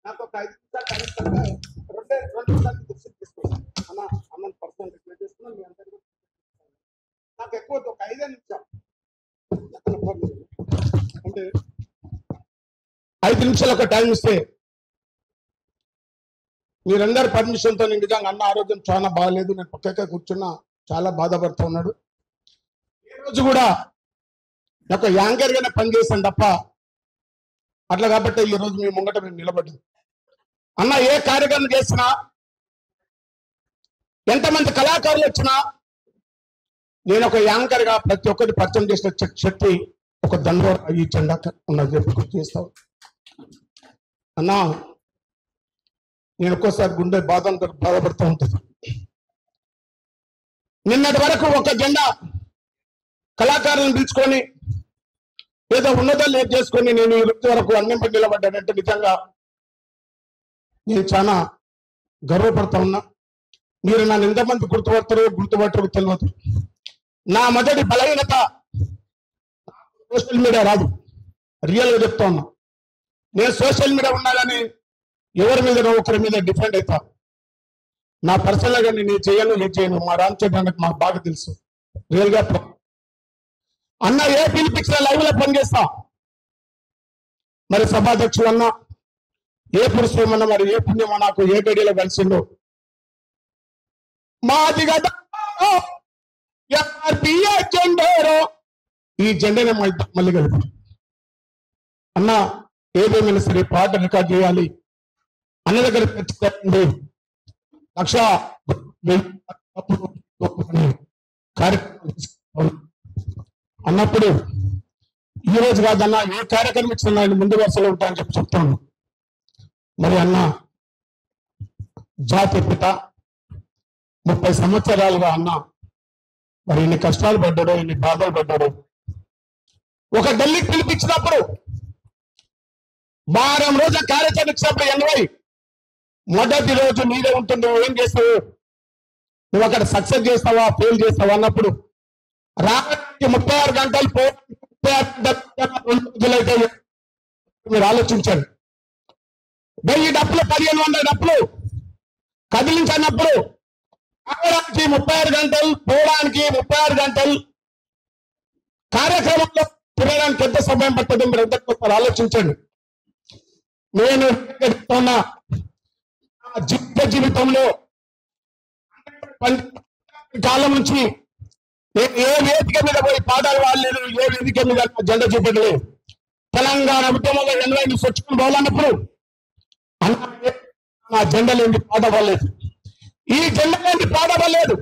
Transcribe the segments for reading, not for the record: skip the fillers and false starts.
నాకు ఒక 5 నిమిషాలు రెండు నిమిషాలు దృష్టి తీసుకున్నాను అన్న పర్సనల్ రిక్వెస్ట్ చేస్తున్నాను మీ అందరికీ. నాకు ఎక్కువ ఒక 5 నిమిషాలు అంటే 5 నిమిషాలు ఒక టైం ఇస్తే మీరందరి పర్మిషన్తో నిజంగా అన్న ఆరోగ్యం చాలా బాగలేదు, నేను పక్కకే కూర్చున్నా, చాలా బాధపడుతూ ఉన్నాడు. ఈ రోజు కూడా ఒక యాంకర్ గానే పనిచేశాను తప్ప అట్లా కాబట్టి ఈ రోజు మీ ముంగట మేము నిలబడ్డాం. అన్న ఏ కార్యక్రమం చేసినా, ఎంతమంది కళాకారులు వచ్చినా నేను ఒక యాంకర్ గా ప్రతి ఒక్కటి పరిచయం చేసిన శక్తి ఒక దండో ఈ జెండా ఉన్నది చెప్పి చేస్తావు అన్నా. నేను ఒక్కోసారి గుండె బాధపడుతూ ఉంటుంది. నిన్నటి వరకు ఒక జెండా కళాకారులను పిలుచుకొని ఏదో ఉన్నదో లేదు చేసుకొని నేను ఈ రోజు వరకు అన్నింపై నిలబడ్డానంటే నిజంగా నేను చాలా గర్వపడతా ఉన్నా. మీరు నన్ను ఎంతమంది గుర్తుపట్టరు తెలియదు. నా మొదటి బలహీనత సోషల్ మీడియా రాదు, రియల్గా చెప్తా ఉన్నా. నేను సోషల్ మీడియా ఉన్నా కానీ ఎవరి మీద ఒకరి మీద డిఫెండ్ అవుతా. నా పర్సనల్ గా నేను చేయను. మా రామచంద్ర మాకు బాగా తెలుసు. రియల్ గా అన్న ఏ పిలిపించిన లైవ్ లో పనిచేస్తా. మరి సభాధ్యక్షుడు అన్న ఏ పురుషమన్నా మరి ఏ పుణ్యమో నాకు ఏ గడిలో కలిసిందో మాది కదా జెండారో ఈ జెండానే మళ్ళీ కలిపి అన్న ఏదేమైనా సరే పాట రికార్డ్ చేయాలి అన్న దగ్గర తెచ్చుకోండి. 1,00,000 కార్యక్రమం అన్నప్పుడు ఈ రోజు కాదన్న ఏ కార్యక్రమం ఇచ్చినా ఆయన ముందు వరుసలో ఉంటాయని చెప్పి చెప్తాను. మరి అన్న జాతి పిత 30 సంవత్సరాలుగా అన్న మరి ఇన్ని కష్టాలు పడ్డాడు, ఇన్ని బాధలు పడ్డాడు. ఒక ఢిల్లీకి పిలిపించినప్పుడు వారం రోజుల కార్యాచరణ ఇచ్చినప్పుడు 80 మొదటి రోజు నీదే ఉంటుంది, నువ్వు ఏం చేస్తావు, నువ్వు అక్కడ సక్సెస్ చేస్తావా ఫెయిల్ చేస్తావా అన్నప్పుడు రావడానికి 36 గంటలు 36 రోజులైతే మీరు ఆలోచించండి. 1000 డప్పులు 1500 డప్పులు కదిలించన్నప్పుడు రావడానికి 36 గంటలు, పోవడానికి 36 గంటలు, కార్యక్రమంలో తిరగడానికి ఎంత సమయం పడుతుంది మీరు ఎంత ఆలోచించండి. నేను చెప్తున్నా జీవితంలో కాలం నుంచి నేను ఏ వేదిక మీద పోయి పాఠాలు వాడలేదు, ఏ వేదిక మీద జెండా చూపెట్టలేదు. తెలంగాణ ఉద్యమంలో 80 స్వచ్ఛం పోవాలన్నప్పుడు నా జెండా లేని పాట పడలేదు, ఈ జెండా లేని పాట పడలేదు.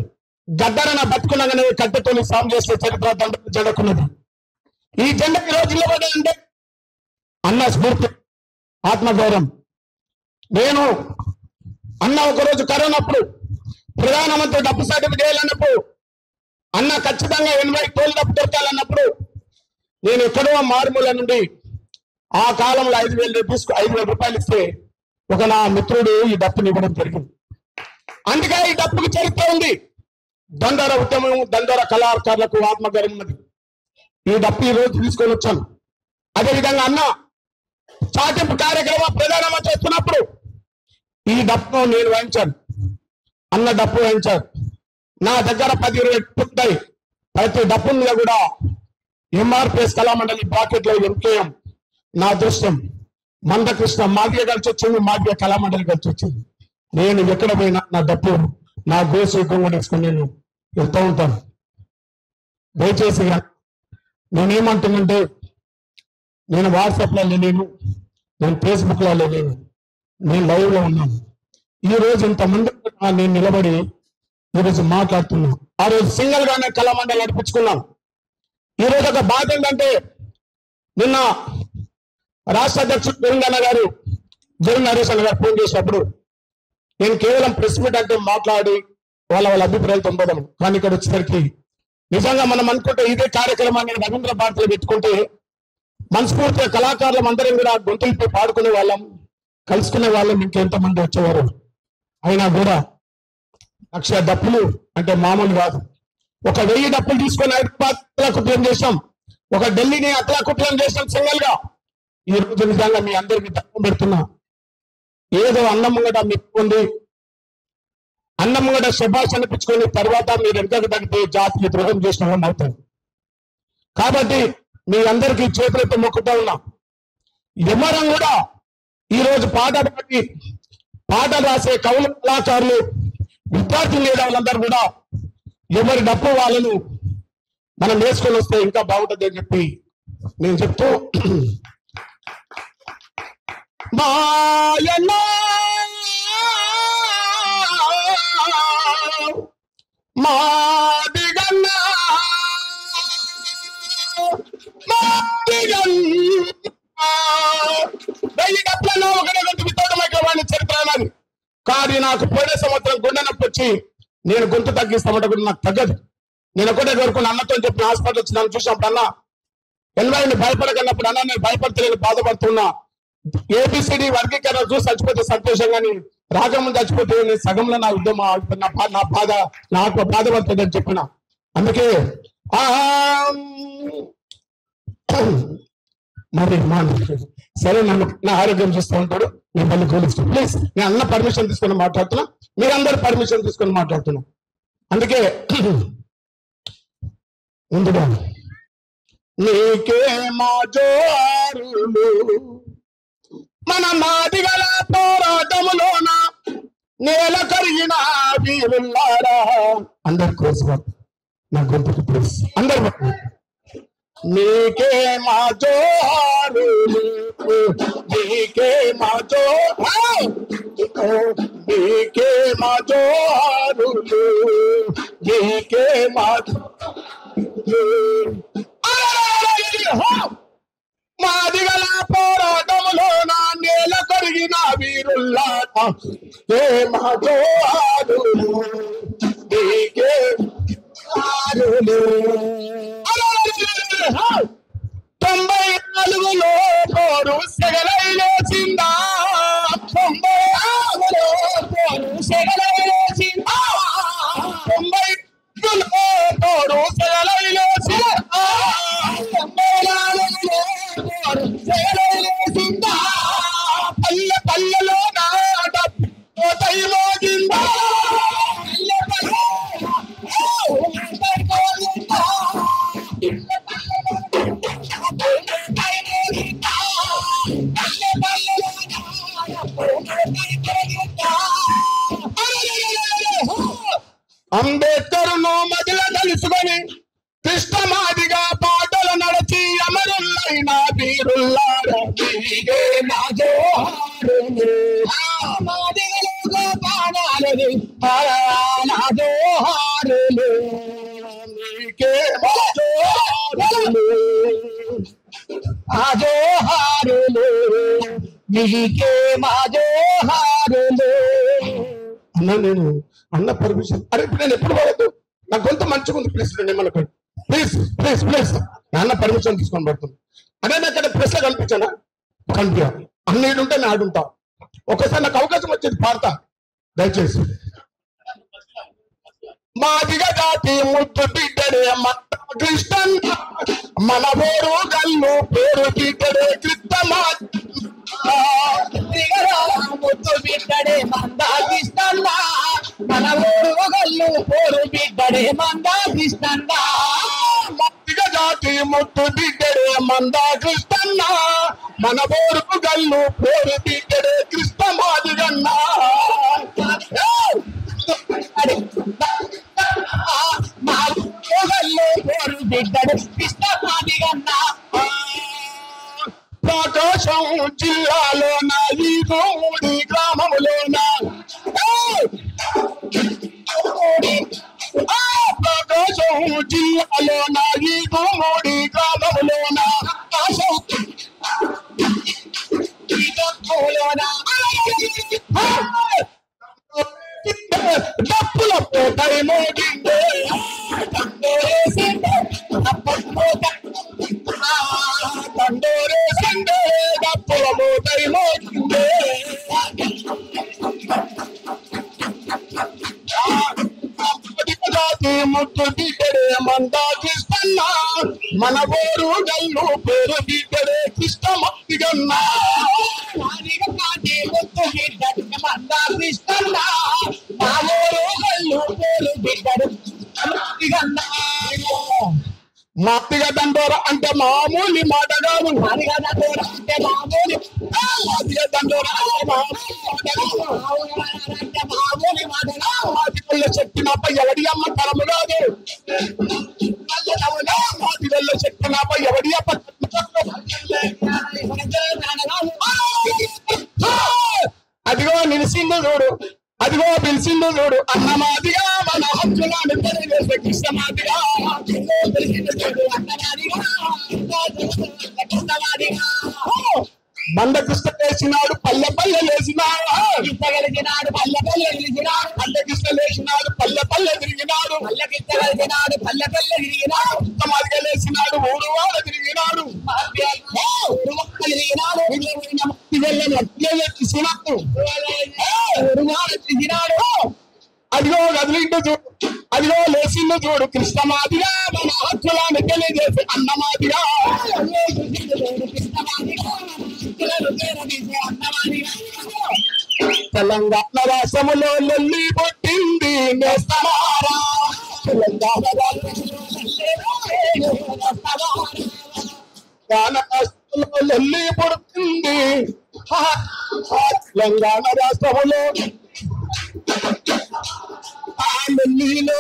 గద్దర నా బతుకున్నాగానే కట్టెతోని సాగు చేసే చరిత్ర జెండకున్నది. ఈ జెండా ఈ రోజు నిలబడ్డాయంటే అన్న స్ఫూర్తి, ఆత్మగౌరవం. నేను అన్న ఒకరోజు కరోనాప్పుడు ప్రధానమంత్రి డబ్బు సర్టిఫికేట్ చేయాలన్నప్పుడు అన్న ఖచ్చితంగా 80 టోల్ డబ్బు దొరకాలన్నప్పుడు నేను ఎక్కడో మారుమూల నుండి ఆ కాలంలో 5,000 రూపాయలు ఇస్తే ఒక నా మిత్రుడు ఈ డప్పుని ఇవ్వడం జరిగింది. అందుకే ఈ డప్పుకి చరిత్ర ఉంది. దండోర ఉద్యమం, దండోర కళాకారులకు ఆత్మగౌరవం ఉన్నది. ఈ డప్పు ఈ రోజు తీసుకొని వచ్చాను. అదేవిధంగా అన్న చాటింపు కార్యక్రమం ప్రధానమంత్రి చేస్తున్నప్పుడు ఈ డప్పు నేను వాయించాను, అన్న డప్పు వాయించారు. నా దగ్గర 10-20 ఉంటాయి. ప్రతి డప్పు మీద కూడా ఎంఆర్పిఎస్ కళామండలి బ్రాకెట్లో ఎంకేఎం నా అదృష్టం. మందకృష్ణ మాదిగ కలిసి వచ్చింది, మాదిగ కళామండలి కలిసి వచ్చింది. నేను ఎక్కడ పోయినా నా డప్పు నా గోసు కూడా తీసుకొని నేను వెళ్తూ ఉంటాను. దయచేసి నేనేమంటున్నంటే నేను వాట్సాప్లో లేను, నేను ఫేస్బుక్లో లేను, నేను లైవ్లో ఉన్నాను. ఈ రోజు ఇంతమంది నేను నిలబడి ఈరోజు మాట్లాడుతున్నాను. ఆ రోజు సింగిల్ గానే కళామండలి నడిపించుకున్నాను. ఈరోజు ఒక బాధ ఏంటంటే నిన్న రాష్ట్ర అధ్యక్షుడు జగన్ నరేష్ అన్న గారు ఫోన్ చేసినప్పుడు నేను కేవలం ప్రెస్ మీట్ అంటే మాట్లాడి వాళ్ళ అభిప్రాయాలతో ఉండడం. కానీ ఇక్కడ వచ్చేసరికి నిజంగా మనం అనుకుంటే ఇదే కార్యక్రమాన్ని రవీంద్ర భారతిలో పెట్టుకుంటే మనస్ఫూర్తిగా కళాకారులం అందరం కూడా గొంతులపై పాడుకునే వాళ్ళం, కలుసుకునే వాళ్ళం, ఇంకెంతమంది వచ్చేవారు. అయినా కూడా 1,00,000 డప్పులు అంటే మామూలు కాదు. ఒక 1000 డప్పులు తీసుకొని హైదరాబాద్ అతలాకుట్లం చేసాం, ఒక ఢిల్లీని అతలాకుట్లం చేసాం సింగల్ గా. ఈ రోజు నిజంగా మీ అందరికి దండం పెడుతున్నా. ఏదో అన్నం ముంగట మెప్పుకోండి, అన్నం ముంగట శభాష్ అనిపించుకొని తర్వాత మీరు వెనకకు తగ్గితే జాతికి ద్రోహం చేసిన వాళ్ళు అవుతారు. కాబట్టి మీ అందరికీ చేతులతో మొక్కుతా ఉన్నా. ఎవరం కూడా ఈరోజు పాటలు రాసే కవులు, కళాకారులు, విద్యార్థి మేధావులందరూ కూడా ఎవరి డప్పు వాళ్ళను మనం వేసుకొని వస్తే ఇంకా బాగుంటుంది అని చెప్పి నేను చెప్తూ, మాయన్న మాదిగన్న వెయ్యి డప్పులలో ఒకటే గొంతు విత్తోటమైకవాడిని చరిత్ర అన్నది. కానీ నాకు పోయిన సంవత్సరం గుండె నొప్పి వచ్చి నేను గొంతు తగ్గిస్తామంటే కూడా నాకు తగ్గదు. నేను ఒకటే కోరుకుని అన్నతో చెప్పిన హాస్పిటల్ వచ్చి నన్ను చూసినప్పుడు అన్న ఎన్వైని భయపడగలిగినప్పుడు అన్న నేను భయపడతలేను, బాధపడుతున్నా. ఏబిసిడి వర్గీకరణ చూసి చచ్చిపోతే సంతోషంగాని రాకముందు చచ్చిపోతే నేను సగంలో నా యుద్ధం నా బాధ నాకు బాధపడుతుంది అని చెప్పిన. అందుకే మరి సరే నన్ను నా ఆరోగ్యం చూస్తూ ఉంటాడు, నేను మళ్ళీ గోలిస్తాను. ప్లీజ్ నేను అన్న పర్మిషన్ తీసుకొని మాట్లాడుతున్నా, మీరందరూ పర్మిషన్ తీసుకొని మాట్లాడుతున్నా. అందుకే ముందుగా నీకే మా జోరులు మన మాదిగల పోరాటములోన నేల కరిగిన వీరుల్లారా. అందరి కోసం నా గొంతుకు ప్లీజ్ అందరు నీకే మా జోరులు, నీకే మా నీకే మా జోరులు, నీకే మా మాదిగల పోరాటములోన నేల కరిగిన వీరుల్లారా. ఏ మా జోరులు, నీకే జోరులు. 94లో పోరు సెగలై లేచిందా, 94లో పోరు సెగలై లేచిందా, 95లో పోరు సెగలై లేచిందా, 94లో పోరు సెగలై లేచిందా. పల్లె పల్లెలో నాట తై మోగిందా, పల్లె పల్లె అంబేద్కర్ ను మదిల కలుసుకొని కృష్ణమాదిగా పాటలు నడిచి అమరులైన వీరుల్లారా. నీకే మా జోహారులు, మాదిగలకు ప్రాణాలు నా జోహారులు, నీకే మా జోహారులు, ఆ జోహారులు, నీకే మా జోహారులు. అన్నా నేను అన్న పర్మిషన్, అరే ఇప్పుడు నేను ఎప్పుడు పోవద్దు, నా గొంతు మంచిగా ఉంది, ప్లీజ్ ఏమనుకో, ప్లీజ్ ప్లీజ్ ప్లీజ్ అన్న పర్మిషన్ తీసుకొని పడుతుంది. అదే నాకు అక్కడ ప్రెస్ లో కనిపించానా, కనిపి అన్నిడు ఉంటే నేను ఆడుంటా. ఒకసారి నాకు అవకాశం వచ్చేది పాడతా దయచేసి. మాదిగ జాతి ముద్దు బిడ్డడే కృష్ణన్న, మన ఊరు గల్లు పేరు బిడ్డడే కృష్ణమా, ముద్దు బిడ్డడే మందా కృష్ణన్న, మన ఊరు గల్లు పేరు బిడ్డడే మందా కృష్ణన్న. మాదిగ జాతి ముద్దు బిడ్డడే మందా కృష్ణన్న, మన ఊరు గల్లు పేరు బిడ్డడే కృష్ణ మాదిగన్న. ప్రకాశం జిల్లాలోన ఈ గోముడి గ్రామములోన, ప్రకాశం జిల్లాలోన ఈ గోముడి గ్రామములోన, డప్పుల పోతై మోగిందే, తండోరేసిందే డప్పుల పోతై మోగిందే. జాతి ముద్దు బిడ్డడే మందా కృష్ణన్న, మన ఊరు గల్లు పేరు బిడ్డడే కృష్ణ మాదిగన్న. ముద్దు బిడ్డ కృష్ణన్న మామూలు గల్లు పేరు బిడ్డడు మాతిగ దండోర అంటే మామూలు మాట కాదు. మాదిగ దండోర అంటే మామూలు మాదిగ దండోర అంటే మామూలు మాట మాదిగల్ల శక్తి నాపై ఎవడి అమ్మ తరము కాదు. మాదిగల్ల శక్తి నాపై ఎవడి అమ్మ అదిగో నిలిసిండు చూడు, అదిగో పిలిచిండు చూడు. అన్న మాదిగా మన హక్కులను తెలియజేసే కృష్ణ మాదిగా బండ కృష్ణ లేచినాడు, పల్లె పల్లె లేచినాడు, గెలిచినాడు పల్లె పల్లె గెలిచినాడు, పల్లె కృష్ణ లేచినాడు, పల్లె పల్లె తిరిగినాడు, పల్లె కృష్ణ గెలిచినాడు, పల్లె పల్లె తిరిగినాడు, మాదిగా లేచినాడు, ఊరు వాడ తిరిగినాడు, అదిగో కదిలిండు చూడు, అదిగో లేచిండు చూడు. కృష్ణ మాదిగా మన హక్కులను తెలియజేసి అన్న మాదిగా తెలంగాణ రాష్ట్రములో లొల్లి పుట్టింది నేస్తమారా. తెలంగాణ రాష్ట్రంలో లొల్లి పుడుతుంది. తెలంగాణ రాష్ట్రములో ఢిల్లీలో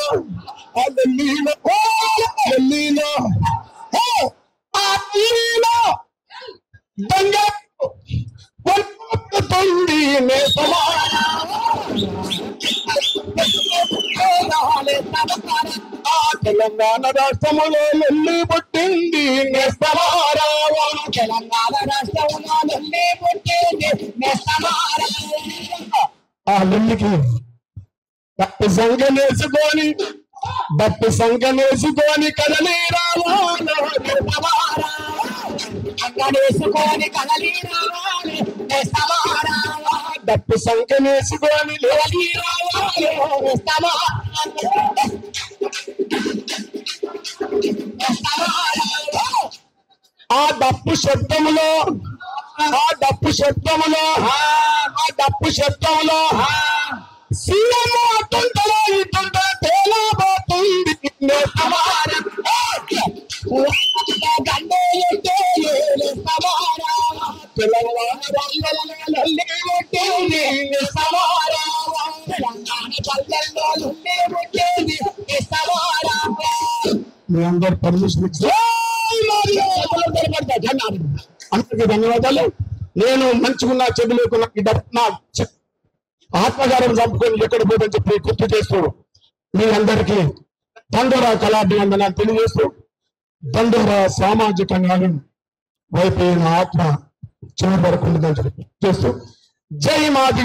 దొంగ పుడుతుంది తెలంగాణ రాష్ట్రములో లొల్లి పుట్టింది నేస్తమారా. తెలంగాణ రాష్ట్రంలో లొల్లి పుట్టింది నేస్తమారా. ఆ లొల్లికి డప్పు సంగనేసుకొని కదలి రావాలి, డప్పు సంగనేసుకొని ఆ డప్పు శబ్దములో సీఎం అటుంటలో ఇటుంటో తేలాబోతుంది. మీ అందరు పర్మిషన్ అందరికీ ధన్యవాదాలు. నేను మంచిగున్నా చెడు లేకున్నా ఈ డబ్బు నా ఆత్మగారం చంపుకొని ఎక్కడ పోదని చెప్పి గుర్తు చేస్తూ మీ అందరికీ దండోరా కళాభివందనాలు తెలియజేస్తూ దండోరా సామాజిక న్యాయం వైపు ఆత్మ చివరి వరకు ఉంటుందని చెప్పి చేస్తూ జై మాదిగ.